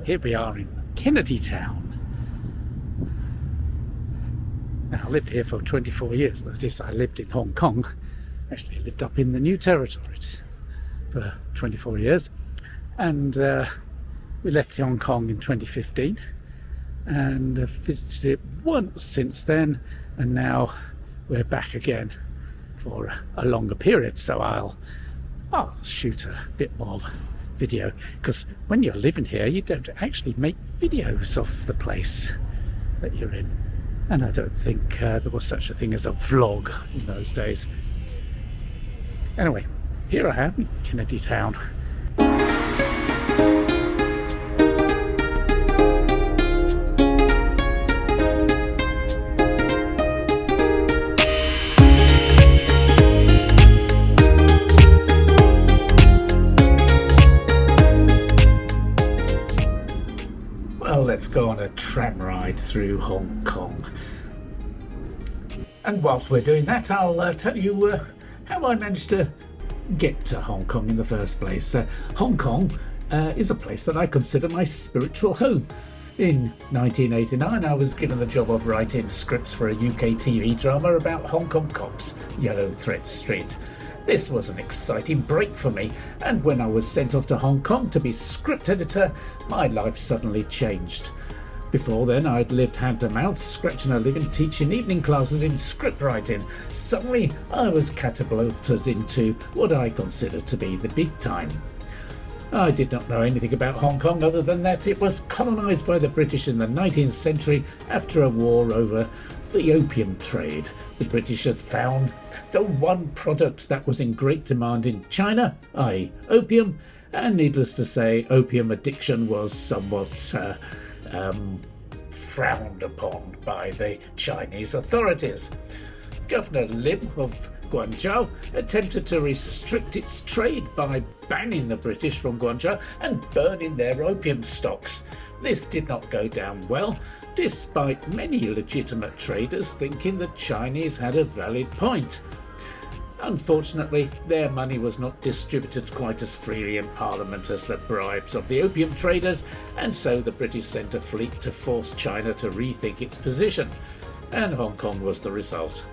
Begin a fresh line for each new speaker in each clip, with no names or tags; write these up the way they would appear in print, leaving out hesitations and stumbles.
Here we are in Kennedy Town. Now, I lived here for 24 years. That is, I lived in Hong Kong. Actually, I lived up in the New Territories for 24 years. And we left Hong Kong in 2015 and visited it once since then. And now we're back again for a longer period. So I'll shoot a bit more video, because when you're living here you don't actually make videos of the place that you're in, and I don't think there was such a thing as a vlog in those days. Anyway, here I am in Kennedy Town. Let's go on a tram ride through Hong Kong. And whilst we're doing that, I'll tell you how I managed to get to Hong Kong in the first place. Hong Kong is a place that I consider my spiritual home. In 1989, I was given the job of writing scripts for a UK TV drama about Hong Kong cops, Yellow Thread Street. This was an exciting break for me, and when I was sent off to Hong Kong to be script editor, my life suddenly changed. Before then, I'd lived hand to mouth, scratching a living teaching evening classes in script writing. Suddenly, I was catapulted into what I considered to be the big time. I did not know anything about Hong Kong other than that it was colonised by the British in the 19th century after a war over the opium trade. The British had found the one product that was in great demand in China, i.e. opium, and needless to say, opium addiction was somewhat frowned upon by the Chinese authorities. Governor Lim of Guangzhou attempted to restrict its trade by banning the British from Guangzhou and burning their opium stocks. This did not go down well, despite many legitimate traders thinking the Chinese had a valid point. Unfortunately, their money was not distributed quite as freely in Parliament as the bribes of the opium traders, and so the British sent a fleet to force China to rethink its position, and Hong Kong was the result.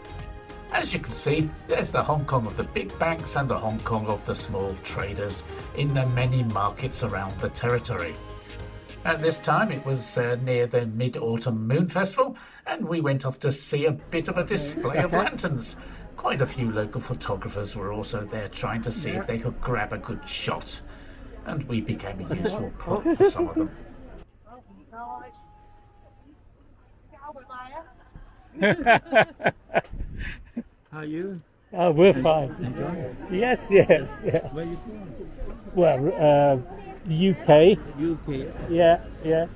As you can see, there's the Hong Kong of the big banks and the Hong Kong of the small traders in the many markets around the territory. At this time it was near the Mid-Autumn Moon Festival, and we went off to see a bit of a display of lanterns. Quite a few local photographers were also there trying to see if they could grab a good shot, and we became a useful prop for some of them.
How are you?
Oh, we're fine.
Enjoy it.
Yes, yeah.
Where are you from?
Well, the UK.
UK.
Yeah.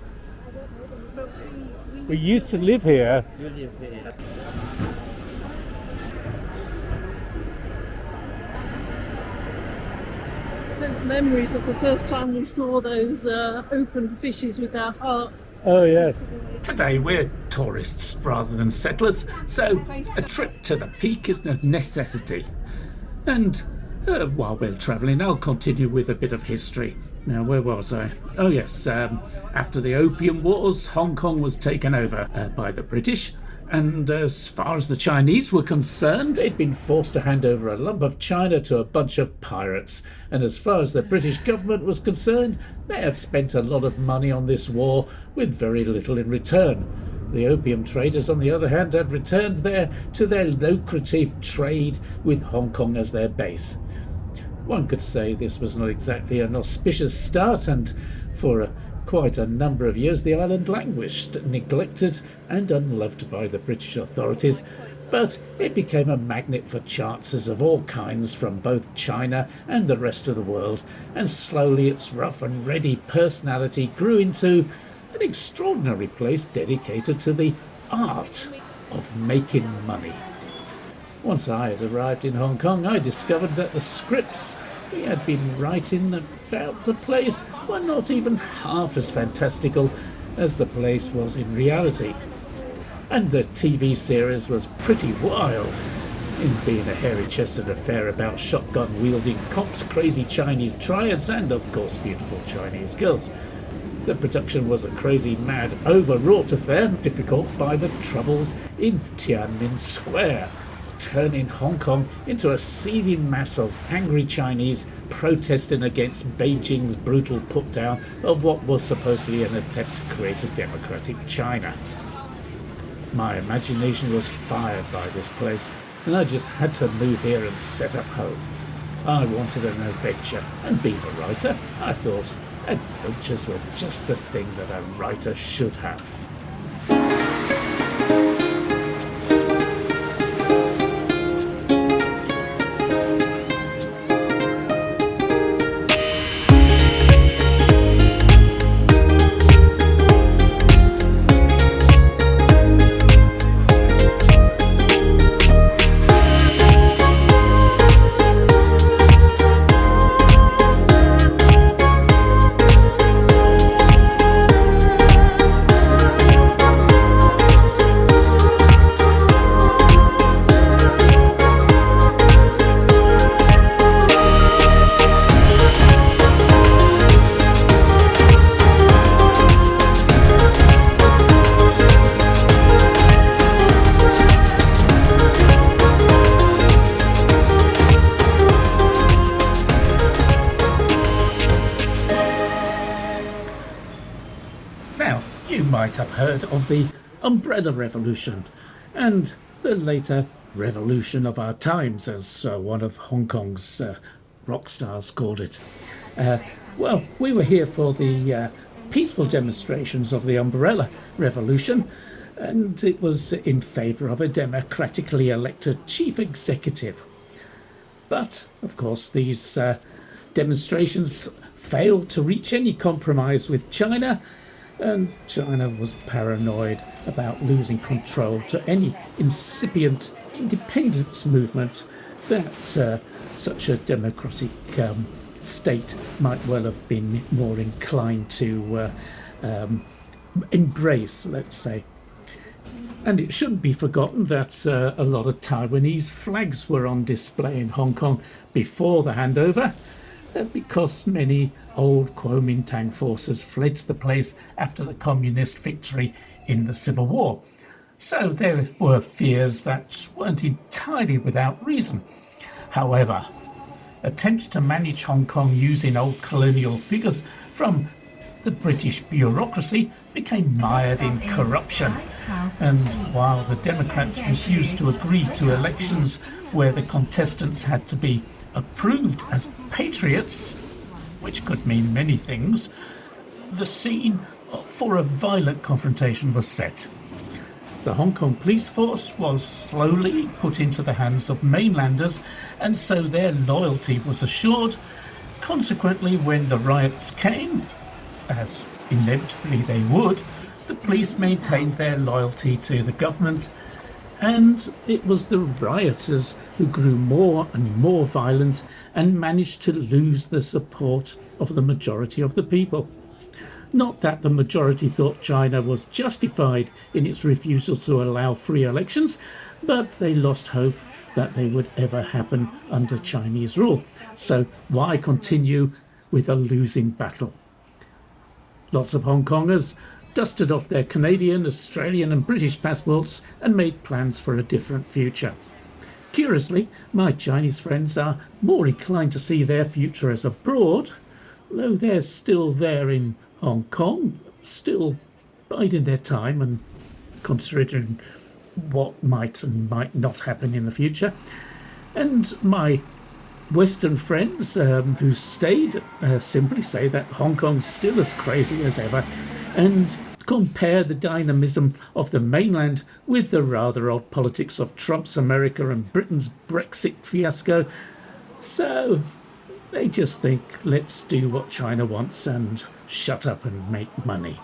We used to live here.
You live here.
Memories of the first time we saw those open fishes with our hearts.
Oh, yes. Today we're tourists rather than settlers, so a trip to the peak is a necessity. And while we're travelling, I'll continue with a bit of history. Now, where was I? Oh, yes. After the Opium Wars, Hong Kong was taken over by the British. And as far as the Chinese were concerned, they'd been forced to hand over a lump of China to a bunch of pirates. And as far as the British government was concerned, they had spent a lot of money on this war with very little in return. The opium traders, on the other hand, had returned there to their lucrative trade with Hong Kong as their base. One could say this was not exactly an auspicious start, and for quite a number of years the island languished, neglected and unloved by the British authorities, but it became a magnet for chances of all kinds from both China and the rest of the world, and slowly its rough and ready personality grew into an extraordinary place dedicated to the art of making money. Once I had arrived in Hong Kong, I discovered that the scripts we had been writing about the place were not even half as fantastical as the place was in reality. And the TV series was pretty wild, in being a hairy-chested affair about shotgun-wielding cops, crazy Chinese triads, and of course beautiful Chinese girls. The production was a crazy, mad, overwrought affair, difficult by the troubles in Tiananmen Square, turning Hong Kong into a seething mass of angry Chinese protesting against Beijing's brutal put-down of what was supposedly an attempt to create a democratic China. My imagination was fired by this place, and I just had to move here and set up home. I wanted an adventure, and being a writer, I thought adventures were just the thing that a writer should have. Now, you might have heard of the Umbrella Revolution and the later revolution of our times, as one of Hong Kong's rock stars called it. Well, we were here for the peaceful demonstrations of the Umbrella Revolution, and it was in favour of a democratically elected chief executive. But, of course, these demonstrations failed to reach any compromise with China, and China was paranoid about losing control to any incipient independence movement that such a democratic state might well have been more inclined to embrace, let's say. And it shouldn't be forgotten that a lot of Taiwanese flags were on display in Hong Kong before the handover, because many old Kuomintang forces fled the place after the communist victory in the Civil War. So there were fears that weren't entirely without reason. However, attempts to manage Hong Kong using old colonial figures from the British bureaucracy became mired in corruption. And while the Democrats refused to agree to elections where the contestants had to be approved as patriots, which could mean many things, the scene for a violent confrontation was set. The Hong Kong police force was slowly put into the hands of mainlanders, and so their loyalty was assured. Consequently, when the riots came, as inevitably they would, the police maintained their loyalty to the government, and it was the rioters who grew more and more violent and managed to lose the support of the majority of the people. Not that the majority thought China was justified in its refusal to allow free elections, but they lost hope that they would ever happen under Chinese rule. So why continue with a losing battle? Lots of Hong Kongers dusted off their Canadian, Australian and British passports and made plans for a different future. Curiously, my Chinese friends are more inclined to see their future as abroad, though they're still there in Hong Kong, still biding their time and considering what might and might not happen in the future. And my Western friends who stayed simply say that Hong Kong's still as crazy as ever, and compare the dynamism of the mainland with the rather odd politics of Trump's America and Britain's Brexit fiasco. So they just think, let's do what China wants and shut up and make money.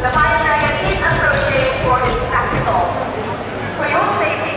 The fire dragon is approaching for its spectacle. For your safety.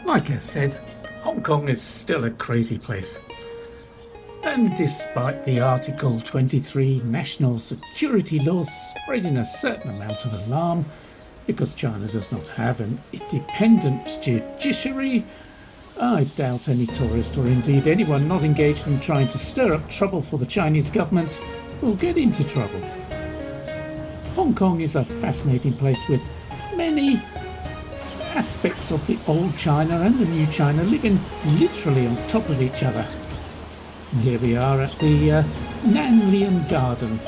Like I said, Hong Kong is still a crazy place. And despite the Article 23 national security laws spreading a certain amount of alarm, because China does not have an independent judiciary, I doubt any tourist or indeed anyone not engaged in trying to stir up trouble for the Chinese government will get into trouble. Hong Kong is a fascinating place with many aspects of the old China and the new China living literally on top of each other. And here we are at the Nanlian Garden,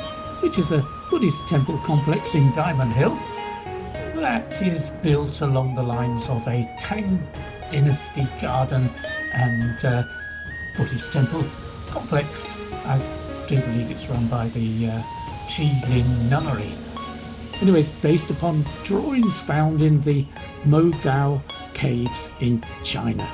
which is a Buddhist temple complex in Diamond Hill that is built along the lines of a Tang Dynasty garden and Buddhist temple complex. I do believe it's run by the Chi Lin Nunnery. Anyway, it's based upon drawings found in the Mogao caves in China.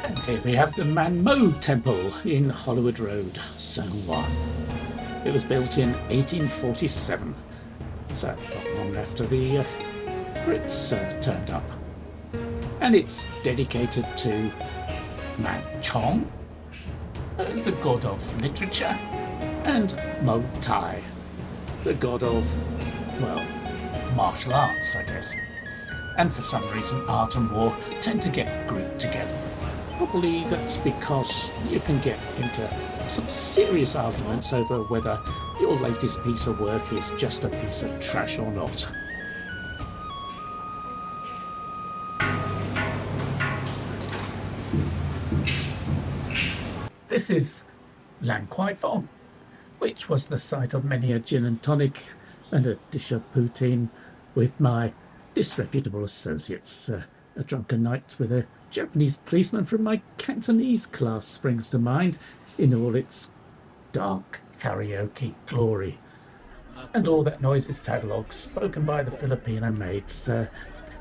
And here we have the Man Mo Temple in Hollywood Road, Zone 1. It was built in 1847, so not long after the Brits turned up. And it's dedicated to Man Chong, the god of literature, and Mo Tai, the god of, well, martial arts, I guess. And for some reason, art and war tend to get grouped together. But probably that's because you can get into some serious arguments over whether your latest piece of work is just a piece of trash or not. This is Lan Kwai Fong, which was the site of many a gin and tonic and a dish of poutine with my disreputable associates. A drunken night with a Japanese policeman from my Cantonese class springs to mind in all its dark karaoke glory. And all that noise is Tagalog, spoken by the Filipino maids.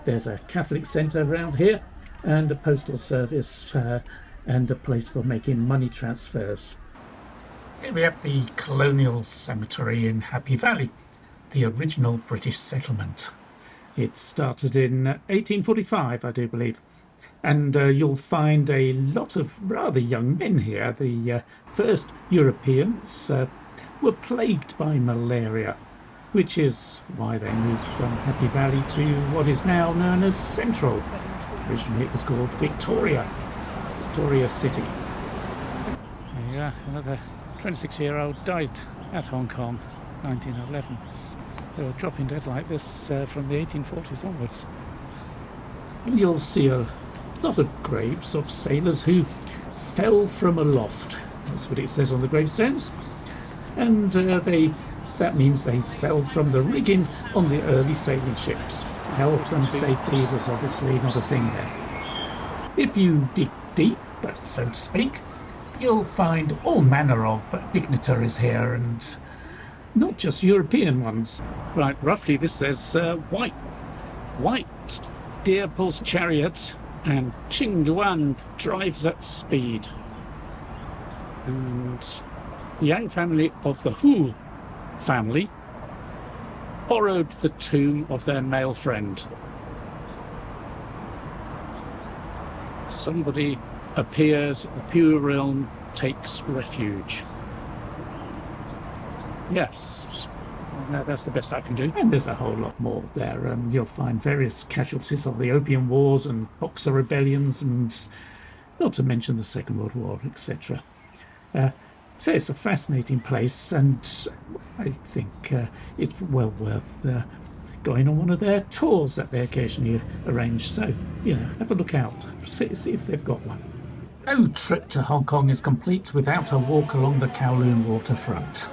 There's a Catholic centre around here, and a postal service, and a place for making money transfers. Here we have the colonial cemetery in Happy Valley, the original British settlement. It started in 1845, I do believe. And you'll find a lot of rather young men here. The first Europeans were plagued by malaria, which is why they moved from Happy Valley to what is now known as Central. Originally it was called Victoria City. There you are, another 26-year-old died at Hong Kong, 1911. They were dropping dead like this from the 1840s onwards. And you'll see a lot of graves of sailors who fell from aloft. That's what it says on the gravestones. And that means they fell from the rigging on the early sailing ships. Health and safety was obviously not a thing there. If you dig deep, so to speak, you'll find all manner of dignitaries here, and not just European ones. Right, roughly this says white deer pulls chariot and Qing Duan drives at speed. And the Yang family of the Hu family borrowed the tomb of their male friend. Somebody appears, the pure realm takes refuge. Yes, that's the best I can do. And there's a whole lot more there. You'll find various casualties of the Opium Wars and Boxer rebellions, and not to mention the Second World War, etc. So it's a fascinating place, and I think it's well worth going on one of their tours that they occasionally arrange. So, have a look out, see if they've got one. No trip to Hong Kong is complete without a walk along the Kowloon Waterfront.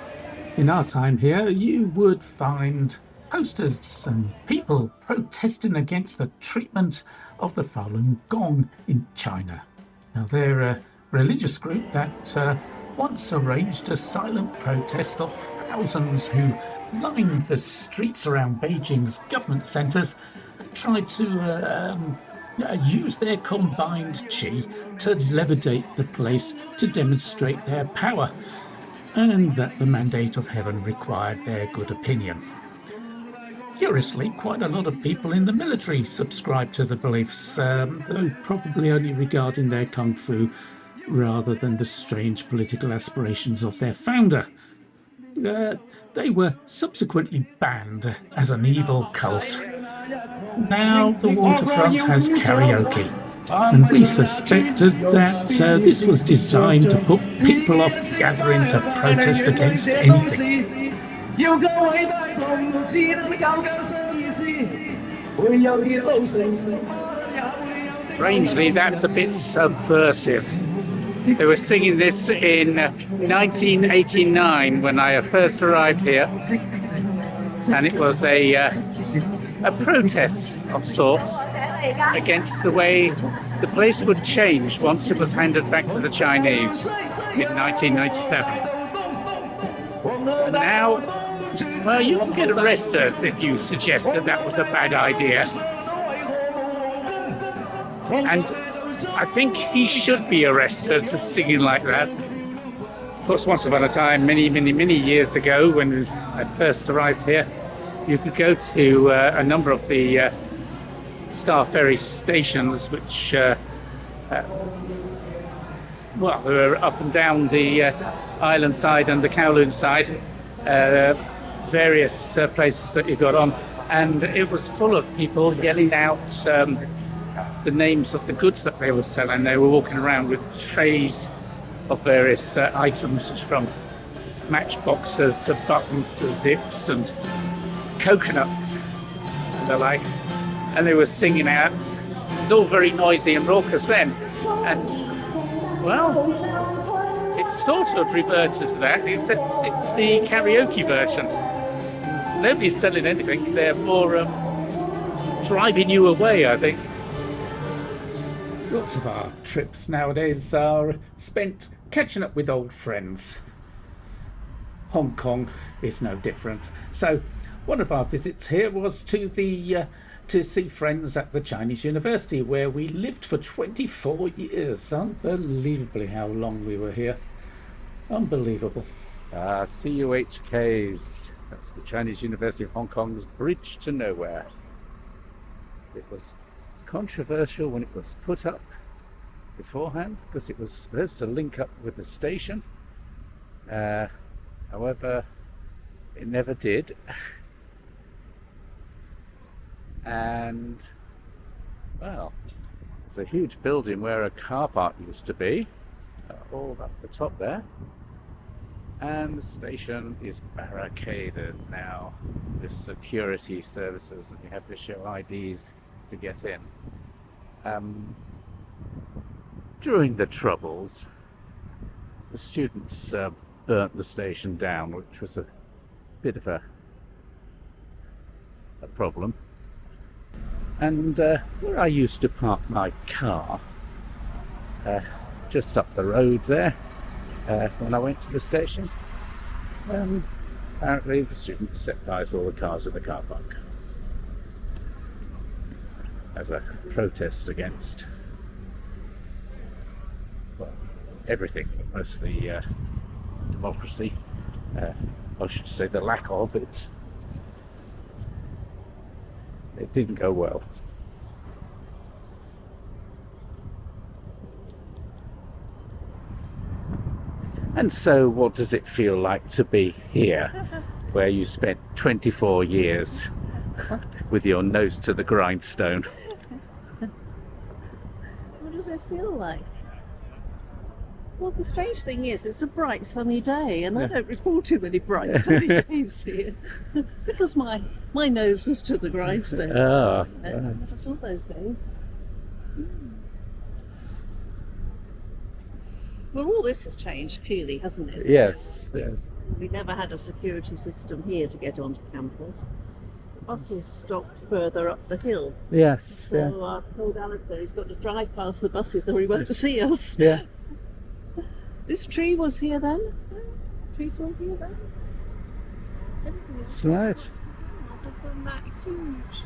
In our time here, you would find posters and people protesting against the treatment of the Falun Gong in China. Now, they're a religious group that once arranged a silent protest of thousands who lined the streets around Beijing's government centres and tried to use their combined qi to levitate the place to demonstrate their power, and that the mandate of heaven required their good opinion. Curiously, quite a lot of people in the military subscribe to the beliefs, though probably only regarding their kung fu rather than the strange political aspirations of their founder. They were subsequently banned as an evil cult. Now the waterfront has karaoke, and we suspected that this was designed to put people off gathering to protest against anything. Strangely, that's a bit subversive. They were singing this in 1989 when I first arrived here, and it was a protest of sorts against the way the place would change once it was handed back to the Chinese in 1997. And now, well, you can get arrested if you suggest that was a bad idea. And I think he should be arrested for singing like that. Of course, once upon a time, many years ago, when I first arrived here, you could go to a number of the Star Ferry stations, which, they were up and down the island side and the Kowloon side, various places that you got on, and it was full of people yelling out the names of the goods that they were selling. They were walking around with trays of various items, from matchboxes to buttons to zips and coconuts and the like. And they were singing out. It was all very noisy and raucous then. And, well, it's sort of reverted to that, except it's the karaoke version. Nobody's selling anything, they're more driving you away, I think. Lots of our trips nowadays are spent catching up with old friends. Hong Kong is no different. So one of our visits here was to see friends at the Chinese University, where we lived for 24 years. Unbelievably how long we were here. Unbelievable. CUHK's. That's the Chinese University of Hong Kong's bridge to nowhere. It was controversial when it was put up beforehand, because it was supposed to link up with the station. However, it never did. And, well, it's a huge building where a car park used to be, all up the top there. And the station is barricaded now with security services, and you have to show IDs to get in. During the Troubles, the students burnt the station down, which was a bit of a problem. And where I used to park my car, just up the road there, when I went to the station, apparently the students set fire to all the cars in the car park as a protest against, well, everything, but mostly democracy. I should say the lack of it. It didn't go well. And so what does it feel like to be here, where you spent 24 years with your nose to the grindstone?
What does it feel like? Well, the strange thing is, it's a bright sunny day, and I don't recall too many bright sunny days here, because my nose was to the grindstone.
Oh,
I saw those days. Well, all this has changed, clearly, hasn't it?
yes, yes.
We never had a security system here to get onto campus. The buses stopped further up the hill.
Yes,
So old Alistair, he's got to drive past the buses or he won't see us.
yeah.
This tree was here then? Trees were here then? Everything is
That's right.
other than that huge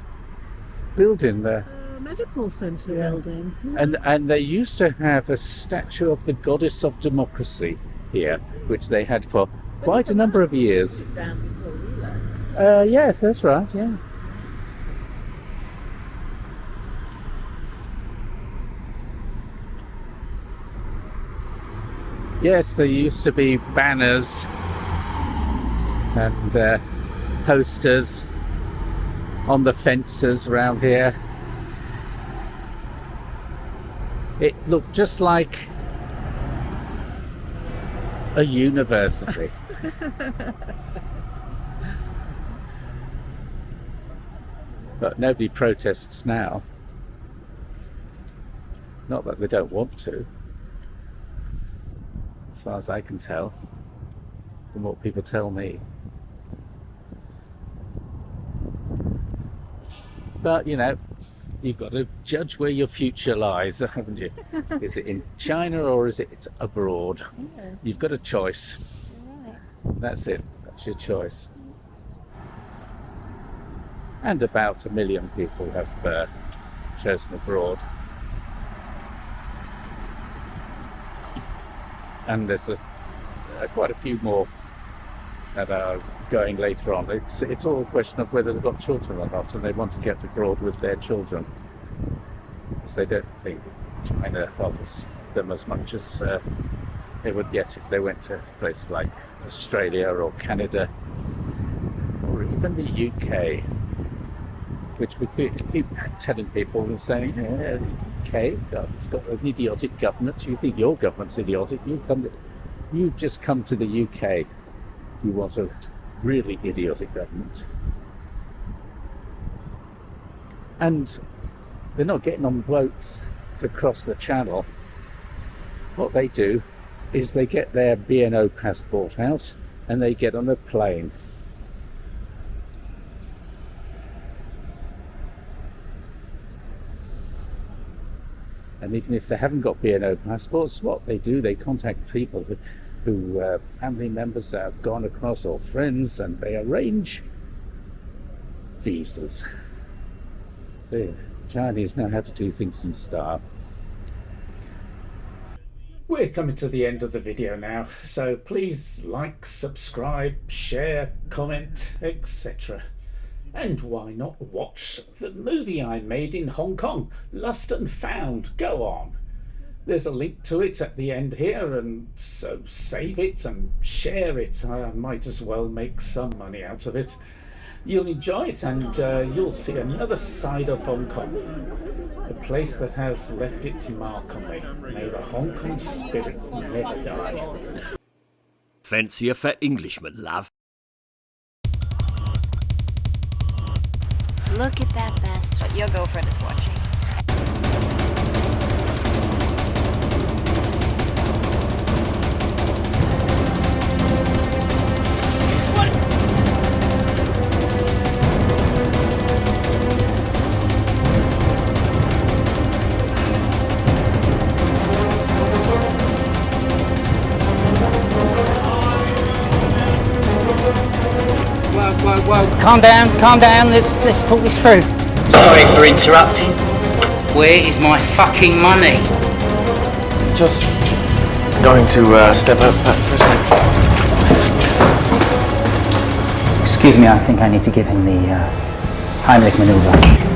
Building there.
medical centre
Yeah.
building.
And they used to have a statue of the goddess of democracy here, which they had for quite a number of years.
Down before we left.
Yes, that's right, yeah. Yes, there used to be banners and posters on the fences around here. It looked just like a university. But nobody protests now. Not that they don't want to, as far as I can tell, from what people tell me. But, you know, you've got to judge where your future lies, haven't you? Is it in China or is it abroad?
Yeah.
You've got a choice.
Right.
That's it. That's your choice. And about 1 million people have chosen abroad. And there's quite a few more that are going later on. It's all a question of whether they've got children or not, and they want to get abroad with their children, because they don't think China offers them as much as they would get if they went to places like Australia or Canada or even the UK, which we keep telling people and saying, yeah, UK, it's got an idiotic government. You think your government's idiotic? You've just come to the UK. You want a really idiotic government. And they're not getting on boats to cross the channel. What they do is they get their B&O passport out and they get on a plane. And even if they haven't got B&O passports, what they do, they contact people who family members that have gone across or friends, and they arrange visas. The Chinese know how to do things in style. We're coming to the end of the video now, so please like, subscribe, share, comment, etc. And why not watch the movie I made in Hong Kong, Lost and Found? Go on. There's a link to it at the end here, and so save it and share it. I might as well make some money out of it. You'll enjoy it, and you'll see another side of Hong Kong. A place that has left its mark on me. May the Hong Kong spirit never die.
Fancy a fat Englishman, love?
Look at that bastard. Your girlfriend is watching.
Whoa, calm down, let's talk this through.
Sorry for interrupting. Where is my fucking money?
Just going to step outside for a second.
Excuse me, I think I need to give him the Heimlich maneuver.